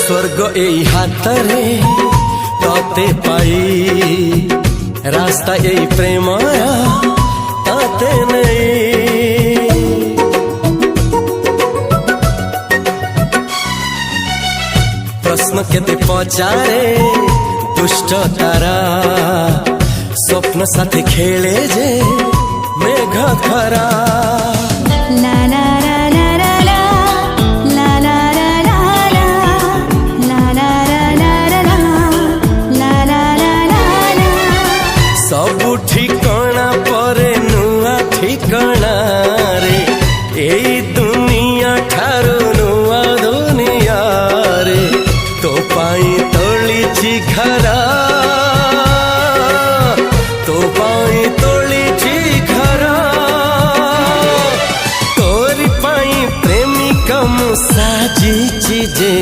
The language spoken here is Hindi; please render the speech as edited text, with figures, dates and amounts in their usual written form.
स्वर्ग एई हातरे तते पाई रास्ता एई प्रेमया ताते नहीं। प्रश्न केते पचारे दुष्ट तारा स्वप्न साथी खेले जे मेघ खरा। ला ला ला ला ला ला ला ला ला ला ला ला ला ला ला। सबु ठिकाना परे नुआ ठिकाना रे एई दुनिया ठारू नुआ दुनिया रे। तो पाई तोलिछि घरा तो पाई तोलिछि घरा तोरी पाई प्रेमिका मु साजिछि जे